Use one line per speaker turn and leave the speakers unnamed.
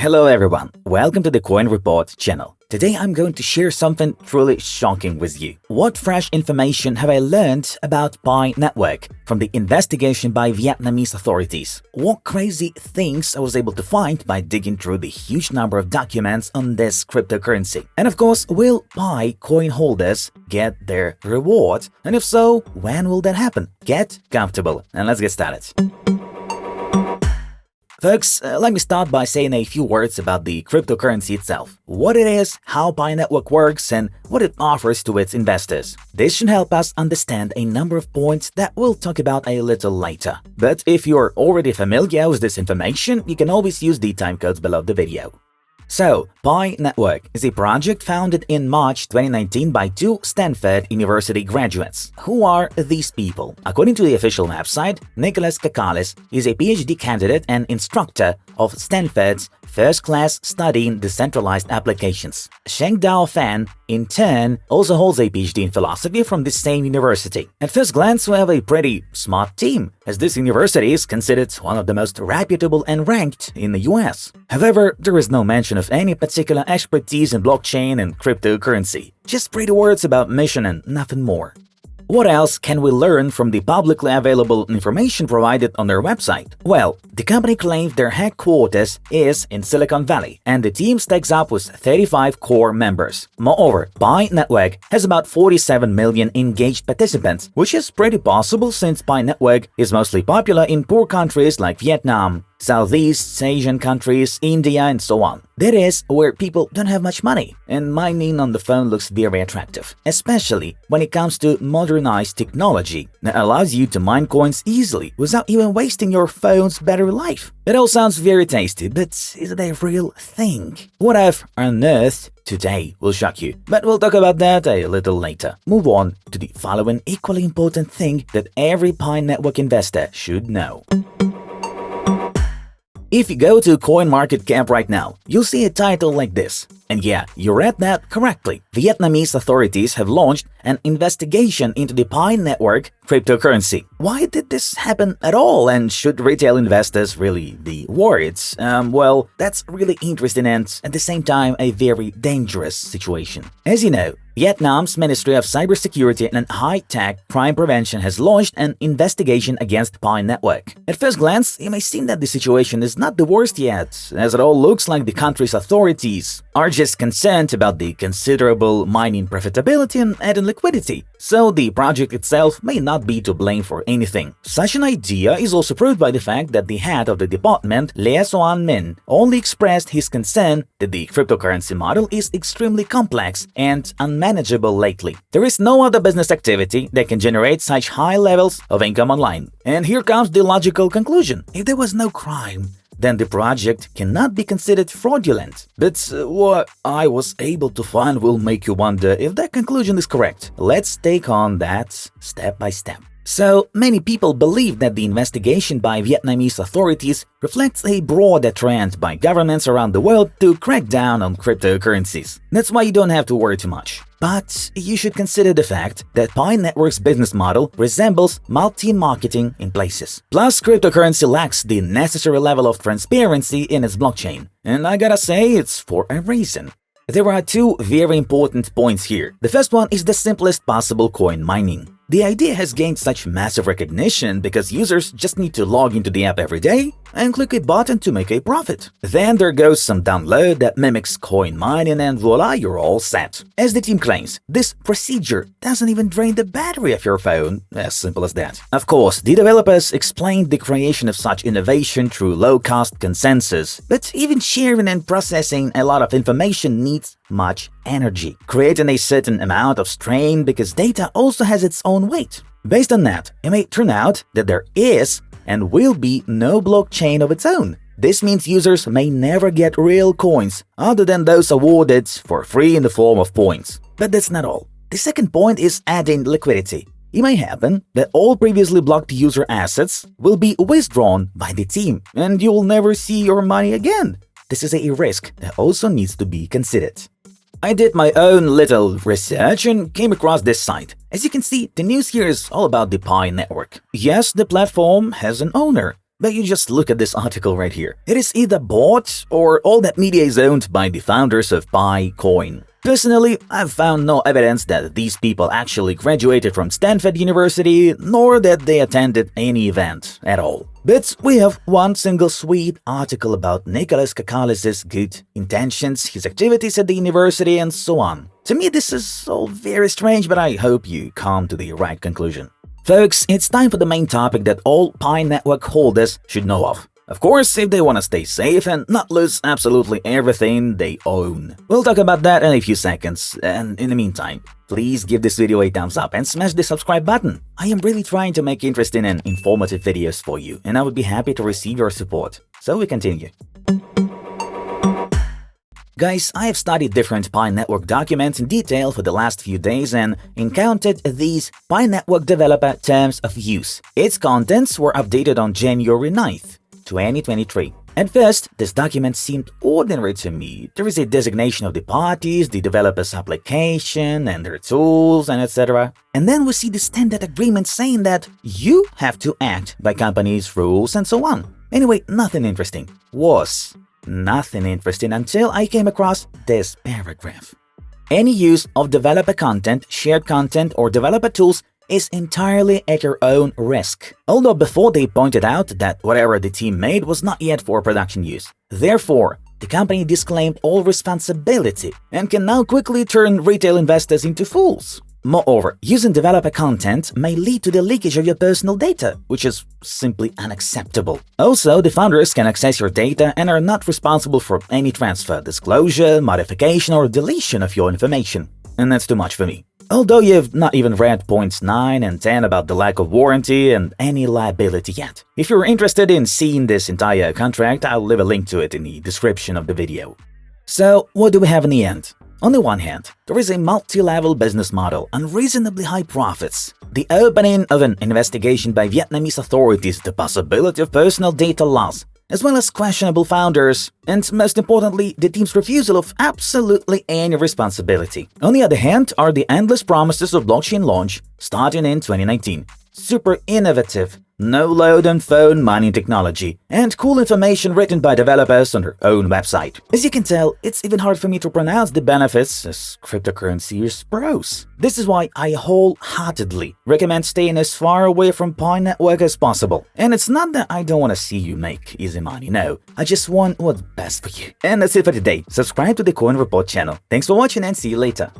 Hello everyone, welcome to the Coin Report channel. Today I'm going to share something truly shocking with you. What fresh information have I learned about Pi network from the investigation by Vietnamese authorities? What crazy things I was able to find by digging through the huge number of documents on this cryptocurrency? And of course, will Pi coin holders get their reward? And if so, when will that happen? Get comfortable and let's get started. Folks, let me start by saying a few words about the cryptocurrency itself, what it is, how Pi Network works, and what it offers to its investors. This should help us understand a number of points that we'll talk about a little later. But if you're already familiar with this information, you can always use the timecodes below the video. So, Pi Network is a project founded in March 2019 by two Stanford University graduates. Who are these people? According to the official website, Nicholas Kakalis is a PhD candidate and instructor of Stanford's first-class study in decentralized applications. Shengdao Fan, in turn, also holds a PhD in philosophy from the same university. At first glance, we have a pretty smart team, as this university is considered one of the most reputable and ranked in the US. However, there is no mention of any particular expertise in blockchain and cryptocurrency. Just pretty words about mission and nothing more. What else can we learn from the publicly available information provided on their website? Well, the company claims their headquarters is in Silicon Valley, and the team stacks up with 35 core members. Moreover, Pi Network has about 47 million engaged participants, which is pretty possible since Pi Network is mostly popular in poor countries like Vietnam, Southeast Asian countries, India, and so on. That is, where people don't have much money, and mining on the phone looks very attractive, especially when it comes to modernized technology that allows you to mine coins easily without even wasting your phone's battery life. It all sounds very tasty, but is it a real thing? What I've unearthed today will shock you, but we'll talk about that a little later. Move on to the following equally important thing that every Pi Network investor should know. If you go to CoinMarketCap right now, you'll see a title like this. And yeah, you read that correctly. Vietnamese authorities have launched an investigation into the Pi Network cryptocurrency. Why did this happen at all, and should retail investors really be worried? Well, that's really interesting and at the same time a very dangerous situation. As you know, Vietnam's Ministry of Cybersecurity and High-Tech Crime Prevention has launched an investigation against Pi Network. At first glance, it may seem that the situation is not the worst yet, as it all looks like the country's authorities are just concerned about the considerable mining profitability and adding liquidity, so the project itself may not be to blame for anything. Such an idea is also proved by the fact that the head of the department, Lê Xuan Minh, only expressed his concern that the cryptocurrency model is extremely complex and unmanageable lately. There is no other business activity that can generate such high levels of income online. And here comes the logical conclusion. If there was no crime, then the project cannot be considered fraudulent. But what I was able to find will make you wonder if that conclusion is correct. Let's take on that step by step. So, many people believe that the investigation by Vietnamese authorities reflects a broader trend by governments around the world to crack down on cryptocurrencies. That's why you don't have to worry too much. But you should consider the fact that Pi Network's business model resembles multi-marketing in places. Plus, cryptocurrency lacks the necessary level of transparency in its blockchain. And I gotta say, it's for a reason. There are two very important points here. The first one is the simplest possible coin mining. The idea has gained such massive recognition because users just need to log into the app every day and click a button to make a profit. Then there goes some download that mimics coin mining and voila, you're all set. As the team claims, this procedure doesn't even drain the battery of your phone, as simple as that. Of course, the developers explained the creation of such innovation through low-cost consensus, but even sharing and processing a lot of information needs much energy, creating a certain amount of strain because data also has its own weight. Based on that, it may turn out that there is and will be no blockchain of its own. This means users may never get real coins other than those awarded for free in the form of points. But that's not all. The second point is adding liquidity. It may happen that all previously blocked user assets will be withdrawn by the team, and you'll never see your money again. This is a risk that also needs to be considered. I did my own little research and came across this site. As you can see, the news here is all about the Pi Network. Yes, the platform has an owner, But you just look at this article right here. It is either bought or all that media is owned by the founders of Pi-Coin. Personally, I've found no evidence that these people actually graduated from Stanford University, nor that they attended any event at all. But we have one single sweet article about Nicholas Kakalis's good intentions, his activities at the university, and so on. To me, this is all very strange, but I hope you come to the right conclusion. Folks, it's time for the main topic that all Pi network holders should know of. Of course, if they want to stay safe and not lose absolutely everything they own. We'll talk about that in a few seconds, and in the meantime, please give this video a thumbs up and smash the subscribe button. I am really trying to make interesting and informative videos for you, and I would be happy to receive your support. So we continue. Guys, I have studied different Pi network documents in detail for the last few days and encountered these Pi network developer terms of use. Its contents were updated on January 9th. 2023. At first, this document seemed ordinary to me. There is a designation of the parties, the developer's application, and their tools, and etc. And then we see the standard agreement saying that you have to act by company's rules and so on. Anyway, nothing interesting. Nothing interesting until I came across this paragraph. Any use of developer content, shared content, or developer tools is entirely at your own risk. Although before they pointed out that whatever the team made was not yet for production use. Therefore, the company disclaimed all responsibility and can now quickly turn retail investors into fools. Moreover, using developer content may lead to the leakage of your personal data, which is simply unacceptable. Also, the founders can access your data and are not responsible for any transfer, disclosure, modification, or deletion of your information. And that's too much for me. Although you've not even read points 9 and 10 about the lack of warranty and any liability yet. If you're interested in seeing this entire contract, I'll leave a link to it in the description of the video. So, what do we have in the end? On the one hand, there is a multi-level business model, unreasonably high profits, the opening of an investigation by Vietnamese authorities, the possibility of personal data loss, as well as questionable founders, and most importantly, the team's refusal of absolutely any responsibility. On the other hand are the endless promises of blockchain launch starting in 2019. Super innovative, no-load on phone mining technology, and cool information written by developers on their own website. As you can tell, it's even hard for me to pronounce the benefits as cryptocurrency is pros. This is why I wholeheartedly recommend staying as far away from Pi network as possible. And it's not that I don't want to see you make easy money, no. I just want what's best for you. And that's it for today. Subscribe to the Coin Report channel. Thanks for watching and see you later.